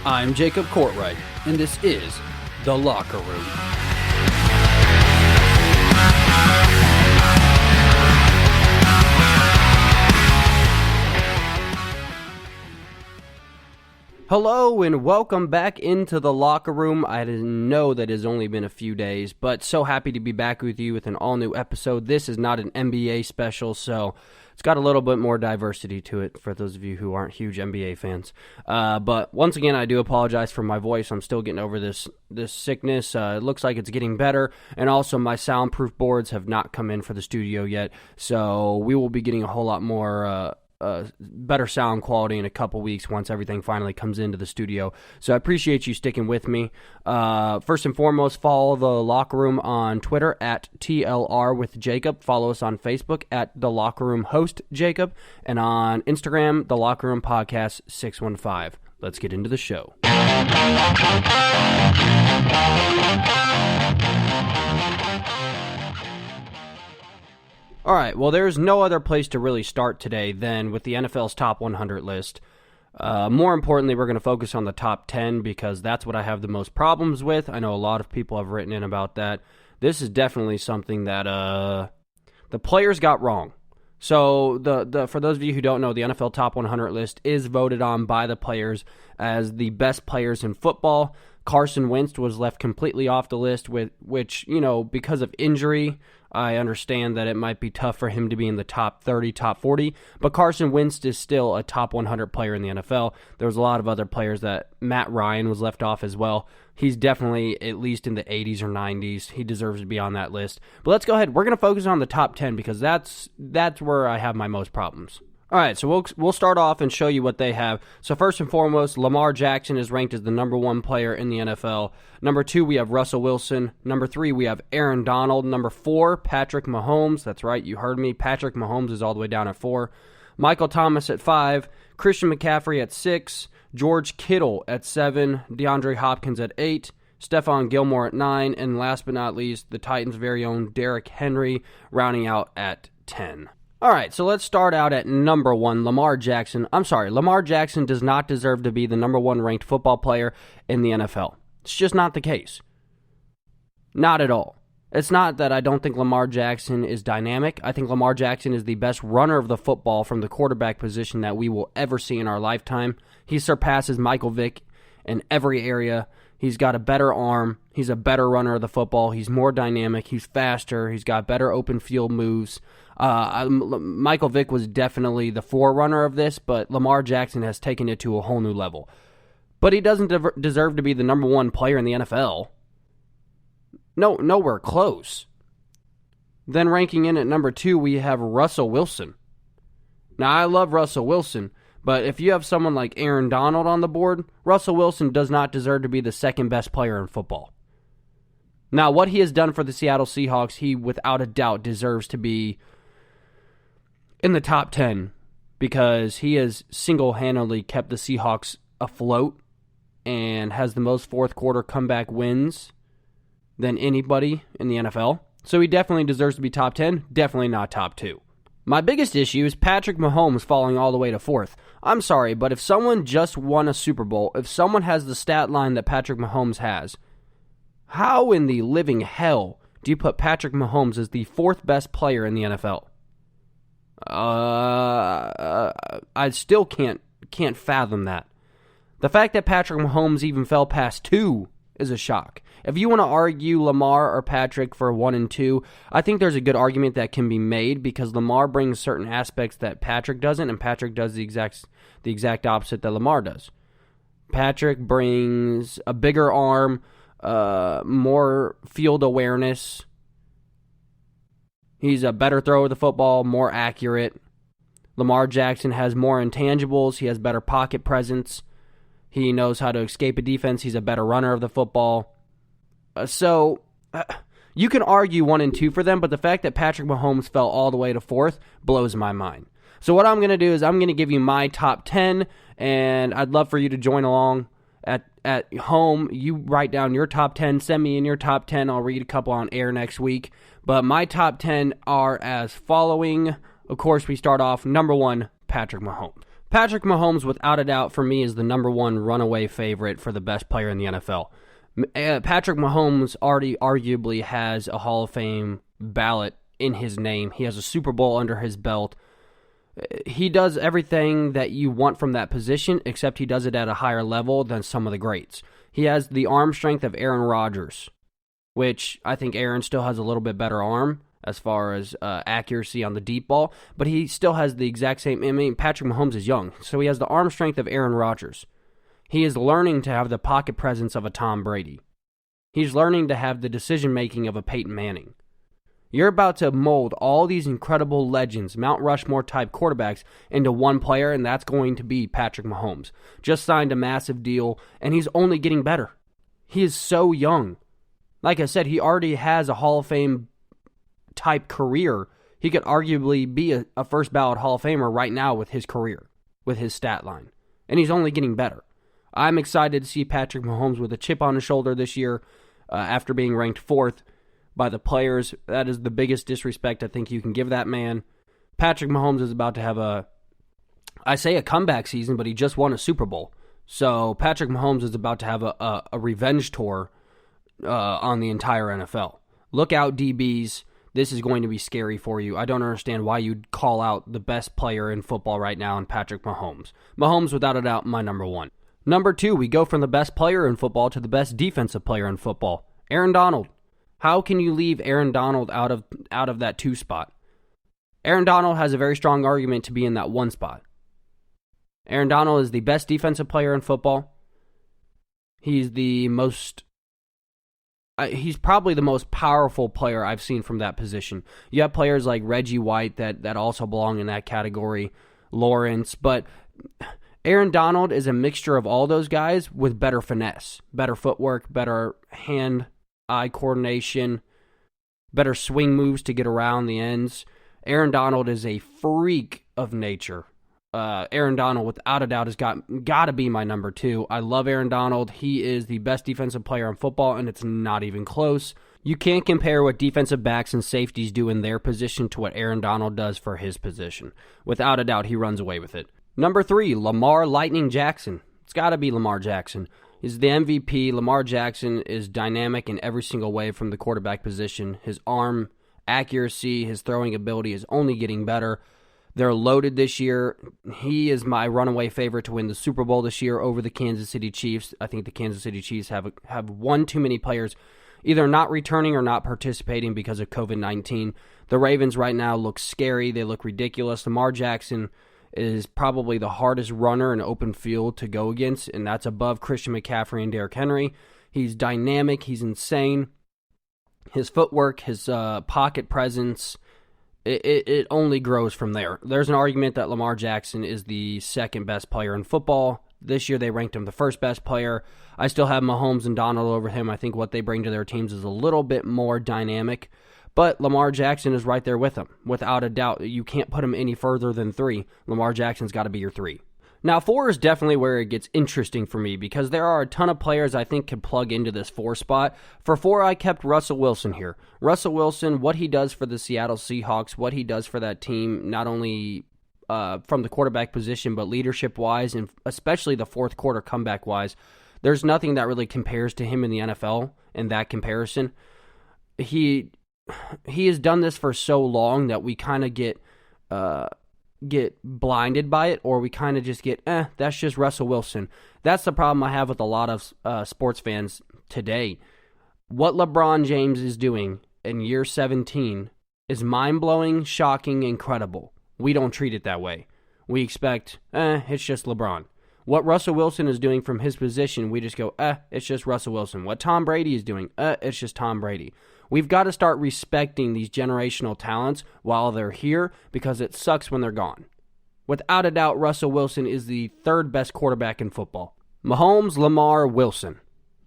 I'm Jacob Courtwright, and this is The Locker Room. Hello and welcome back into The Locker Room. I know that it's only been a few days, but so happy to be back with you with an all-new episode. This is not an NBA special, so it's got a little bit more diversity to it for those of you who aren't huge NBA fans. But once again, I do apologize for my voice. I'm still getting over this sickness. It looks like it's getting better, and also my soundproof boards have not come in for the studio yet, so we will be getting a whole lot more better sound quality in a couple weeks once everything finally comes into the studio. So I appreciate you sticking with me. First and foremost, follow The Locker Room on Twitter at TLR with Jacob. Follow us on Facebook at The Locker Room Host Jacob. And on Instagram, The Locker Room Podcast 615. Let's get into the show. All right, well, there's no other place to really start today than with the NFL's top 100 list. More importantly, we're going to focus on the top 10 because that's what I have the most problems with. I know a lot of people have written in about that. This is definitely something that the players got wrong. So for those of you who don't know, the NFL top 100 list is voted on by the players as the best players in football. Carson Wentz was left completely off the list, which, because of injury, I understand that it might be tough for him to be in the top 30, top 40, but Carson Wentz is still a top 100 player in the NFL. There's a lot of other players that Matt Ryan was left off as well. He's definitely at least in the 80s or 90s. He deserves to be on that list. But let's go ahead. We're going to focus on the top 10 because that's where I have my most problems. All right, so we'll start off and show you what they have. So first and foremost, Lamar Jackson is ranked as the number 1 player in the NFL. Number 2, we have Russell Wilson. Number 3, we have Aaron Donald. Number 4, Patrick Mahomes. That's right, you heard me. Patrick Mahomes is all the way down at 4. Michael Thomas at 5. Christian McCaffrey at 6. George Kittle at 7. DeAndre Hopkins at 8. Stephon Gilmore at 9. And last but not least, the Titans' very own Derrick Henry rounding out at 10. All right, so let's start out at number 1, Lamar Jackson. Lamar Jackson does not deserve to be the number 1 ranked football player in the NFL. It's just not the case. Not at all. It's not that I don't think Lamar Jackson is dynamic. I think Lamar Jackson is the best runner of the football from the quarterback position that we will ever see in our lifetime. He surpasses Michael Vick in every area. He's got a better arm. He's a better runner of the football. He's more dynamic. He's faster. He's got better open field moves. Michael Vick was definitely the forerunner of this, but Lamar Jackson has taken it to a whole new level. But he doesn't deserve to be the number 1 player in the NFL. No, nowhere close. Then ranking in at number 2, we have Russell Wilson. Now, I love Russell Wilson, but if you have someone like Aaron Donald on the board, Russell Wilson does not deserve to be the second best player in football. Now, what he has done for the Seattle Seahawks, he without a doubt deserves to be in the top 10 because he has single-handedly kept the Seahawks afloat and has the most fourth quarter comeback wins than anybody in the NFL. So he definitely deserves to be top 10, definitely not top 2. My biggest issue is Patrick Mahomes falling all the way to 4th. I'm sorry, but if someone just won a Super Bowl, if someone has the stat line that Patrick Mahomes has, how in the living hell do you put Patrick Mahomes as the 4th best player in the NFL? I still can't fathom that. The fact that Patrick Mahomes even fell past 2 is a shock. If you want to argue Lamar or Patrick for 1 and 2, I think there's a good argument that can be made because Lamar brings certain aspects that Patrick doesn't, and Patrick does the exact opposite that Lamar does. Patrick brings a bigger arm, more field awareness. He's a better thrower of the football, more accurate. Lamar Jackson has more intangibles. He has better pocket presence. He knows how to escape a defense. He's a better runner of the football. So you can argue 1 and 2 for them, but the fact that Patrick Mahomes fell all the way to 4th blows my mind. So what I'm going to do is I'm going to give you my top 10, and I'd love for you to join along at home. You write down your top 10, send me in your top 10. I'll read a couple on air next week. But my top 10 are as following. Of course, we start off number 1, Patrick Mahomes. Patrick Mahomes, without a doubt, for me, is the number one runaway favorite for the best player in the NFL. Patrick Mahomes already arguably has a Hall of Fame ballot in his name. He has a Super Bowl under his belt. He does everything that you want from that position, except he does it at a higher level than some of the greats. He has the arm strength of Aaron Rodgers, which I think Aaron still has a little bit better arm as far as accuracy on the deep ball, but he still has the exact same. I mean, Patrick Mahomes is young, so he has the arm strength of Aaron Rodgers. He is learning to have the pocket presence of a Tom Brady. He's learning to have the decision-making of a Peyton Manning. You're about to mold all these incredible legends, Mount Rushmore-type quarterbacks, into one player, and that's going to be Patrick Mahomes. Just signed a massive deal, and he's only getting better. He is so young. Like I said, he already has a Hall of Fame type career. He could arguably be a first ballot Hall of Famer right now with his career, with his stat line. And he's only getting better. I'm excited to see Patrick Mahomes with a chip on his shoulder this year after being ranked fourth by the players. That is the biggest disrespect I think you can give that man. Patrick Mahomes is about to have a comeback season, but he just won a Super Bowl. So Patrick Mahomes is about to have a revenge tour on the entire NFL. Look out, DBs. This is going to be scary for you. I don't understand why you'd call out the best player in football right now in Patrick Mahomes. Mahomes, without a doubt, my number one. Number two, we go from the best player in football to the best defensive player in football. Aaron Donald. How can you leave Aaron Donald out of that 2 spot? Aaron Donald has a very strong argument to be in that 1 spot. Aaron Donald is the best defensive player in football. He's probably the most powerful player I've seen from that position. You have players like Reggie White that also belong in that category, Lawrence, but Aaron Donald is a mixture of all those guys with better finesse, better footwork, better hand-eye coordination, better swing moves to get around the ends. Aaron Donald is a freak of nature. Aaron Donald, without a doubt, has got to be my number 2. I love Aaron Donald. He is the best defensive player in football, and it's not even close. You can't compare what defensive backs and safeties do in their position to what Aaron Donald does for his position. Without a doubt, he runs away with it. Number 3, Lamar Lightning Jackson. It's got to be Lamar Jackson. He's the MVP. Lamar Jackson is dynamic in every single way from the quarterback position. His arm accuracy, his throwing ability is only getting better. They're loaded this year. He is my runaway favorite to win the Super Bowl this year over the Kansas City Chiefs. I think the Kansas City Chiefs have one too many players either not returning or not participating because of COVID-19. The Ravens right now look scary. They look ridiculous. Lamar Jackson is probably the hardest runner in open field to go against, and that's above Christian McCaffrey and Derrick Henry. He's dynamic. He's insane. His footwork, his pocket presence, it only grows from there. There's an argument that Lamar Jackson is the second best player in football. This year they ranked him the first best player. I still have Mahomes and Donald over him. I think what they bring to their teams is a little bit more dynamic. But Lamar Jackson is right there with him. Without a doubt, you can't put him any further than 3. Lamar Jackson's got to be your 3. Now, 4 is definitely where it gets interesting for me because there are a ton of players I think could plug into this 4 spot. For 4, I kept Russell Wilson here. Russell Wilson, what he does for the Seattle Seahawks, what he does for that team, not only from the quarterback position, but leadership-wise, and especially the fourth quarter comeback-wise, there's nothing that really compares to him in the NFL in that comparison. He has done this for so long that we kind of get blinded by it, or we kind of just get, that's just Russell Wilson. That's the problem I have with a lot of sports fans today. What LeBron James is doing in year 17 is mind-blowing, shocking, incredible. We don't treat it that way. We expect, it's just LeBron. What Russell Wilson is doing from his position, we just go, it's just Russell Wilson. What Tom Brady is doing, it's just Tom Brady. We've got to start respecting these generational talents while they're here because it sucks when they're gone. Without a doubt, Russell Wilson is the 3rd best quarterback in football. Mahomes, Lamar, Wilson.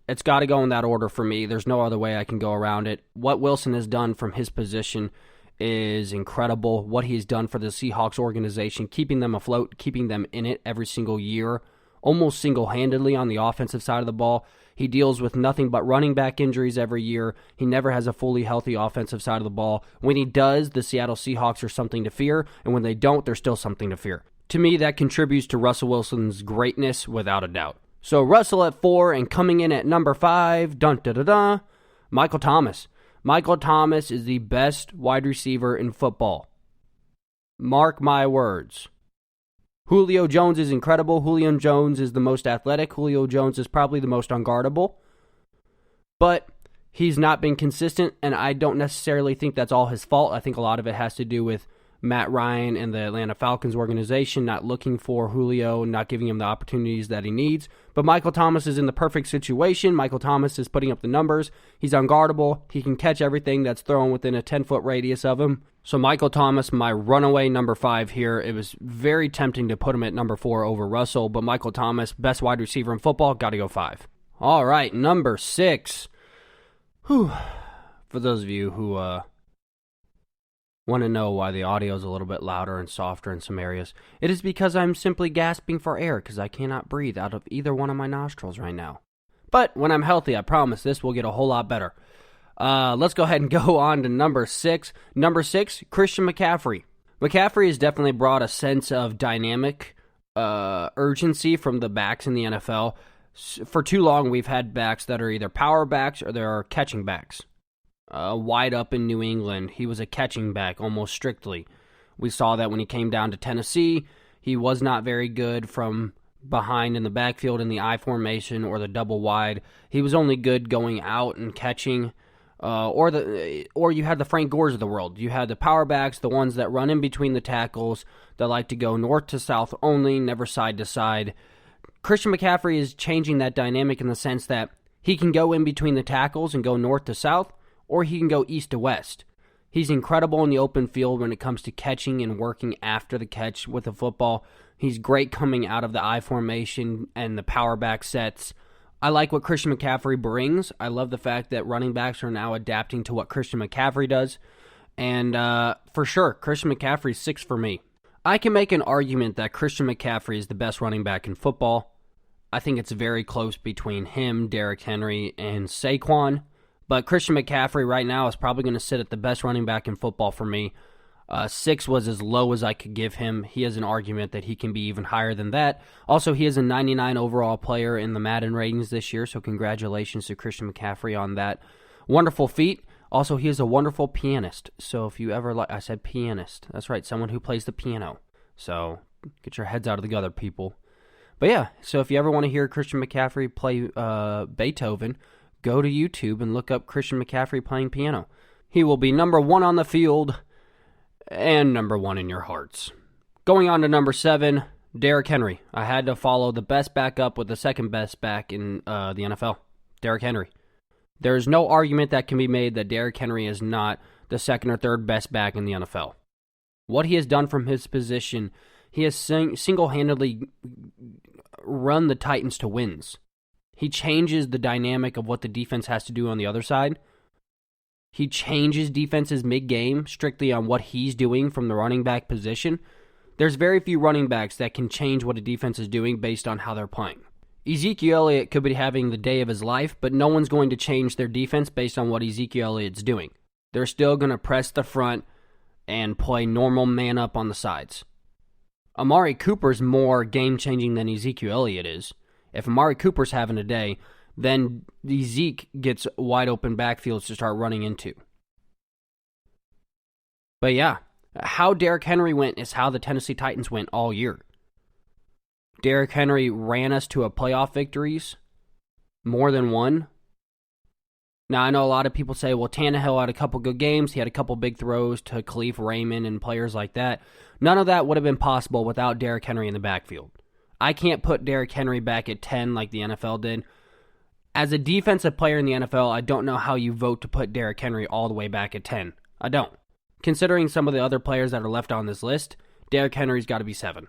It's got to go in that order for me. There's no other way I can go around it. What Wilson has done from his position is incredible. What he's done for the Seahawks organization, keeping them afloat, keeping them in it every single year, almost single-handedly on the offensive side of the ball. He deals with nothing but running back injuries every year. He never has a fully healthy offensive side of the ball. When he does, the Seattle Seahawks are something to fear, and when they don't, they're still something to fear. To me, that contributes to Russell Wilson's greatness without a doubt. So Russell at 4, and coming in at number 5, Michael Thomas. Michael Thomas is the best wide receiver in football. Mark my words. Julio Jones is incredible. Julio Jones is the most athletic. Julio Jones is probably the most unguardable. But he's not been consistent, and I don't necessarily think that's all his fault. I think a lot of it has to do with Matt Ryan and the Atlanta Falcons organization not looking for Julio, not giving him the opportunities that he needs. But Michael Thomas is in the perfect situation. Michael Thomas is putting up the numbers. He's unguardable. He can catch everything that's thrown within a 10-foot radius of him. So Michael Thomas, my runaway number 5 here. It was very tempting to put him at number 4 over Russell, but Michael Thomas, best wide receiver in football, got to go 5. All right, number 6. For those of you who want to know why the audio is a little bit louder and softer in some areas, it is because I'm simply gasping for air because I cannot breathe out of either one of my nostrils right now. But when I'm healthy, I promise this will get a whole lot better. Let's go ahead and go on to number 6. Number 6, Christian McCaffrey. McCaffrey has definitely brought a sense of dynamic urgency from the backs in the NFL. For too long, we've had backs that are either power backs or they're catching backs. Wide up in New England, he was a catching back almost strictly. We saw that when he came down to Tennessee. He was not very good from behind in the backfield in the I formation or the double wide. He was only good going out and catching. Or you had the Frank Gores of the world. You had the power backs, the ones that run in between the tackles, that like to go north to south only, never side to side. Christian McCaffrey is changing that dynamic in the sense that he can go in between the tackles and go north to south, or he can go east to west. He's incredible in the open field when it comes to catching and working after the catch with the football. He's great coming out of the I formation and the power back sets. I like what Christian McCaffrey brings. I love the fact that running backs are now adapting to what Christian McCaffrey does. And for sure, Christian McCaffrey's 6 for me. I can make an argument that Christian McCaffrey is the best running back in football. I think it's very close between him, Derrick Henry, and Saquon. But Christian McCaffrey right now is probably going to sit at the best running back in football for me. 6 was as low as I could give him. He has an argument that he can be even higher than that. Also, he is a 99 overall player in the Madden ratings this year, so congratulations to Christian McCaffrey on that wonderful feat. Also, he is a wonderful pianist. So if you ever I said pianist. That's right, someone who plays the piano. So get your heads out of the gutter, people. But yeah, so if you ever want to hear Christian McCaffrey play Beethoven, go to YouTube and look up Christian McCaffrey playing piano. He will be number 1 on the field and number 1 in your hearts. Going on to number 7, Derrick Henry. I had to follow the best back up with the second best back in the NFL, Derrick Henry. There is no argument that can be made that Derrick Henry is not the second or third best back in the NFL. What he has done from his position, he has single-handedly run the Titans to wins. He changes the dynamic of what the defense has to do on the other side. He changes defenses mid-game strictly on what he's doing from the running back position. There's very few running backs that can change what a defense is doing based on how they're playing. Ezekiel Elliott could be having the day of his life, but no one's going to change their defense based on what Ezekiel Elliott's doing. They're still going to press the front and play normal man-up on the sides. Amari Cooper's more game-changing than Ezekiel Elliott is. If Amari Cooper's having a day, then Zeke gets wide-open backfields to start running into. But yeah, how Derrick Henry went is how the Tennessee Titans went all year. Derrick Henry ran us to a playoff victories, more than one. Now, I know a lot of people say, well, Tannehill had a couple good games. He had a couple big throws to Khalif Raymond and players like that. None of that would have been possible without Derrick Henry in the backfield. I can't put Derrick Henry back at 10 like the NFL did. As a defensive player in the NFL, I don't know how you vote to put Derrick Henry all the way back at 10. I don't. Considering some of the other players that are left on this list, Derrick Henry's got to be 7.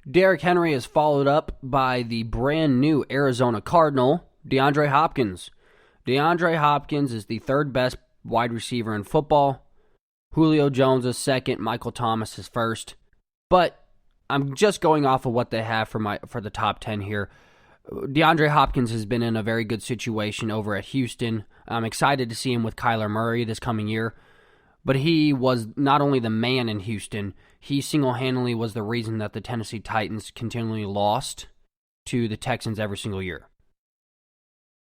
Derrick Henry is followed up by the brand new Arizona Cardinal, DeAndre Hopkins. DeAndre Hopkins is the third best wide receiver in football. Julio Jones is second. Michael Thomas is first. But I'm just going off of what they have for the top 10 here. DeAndre Hopkins has been in a very good situation over at Houston. I'm excited to see him with Kyler Murray this coming year. But he was not only the man in Houston, he single-handedly was the reason that the Tennessee Titans continually lost to the Texans every single year.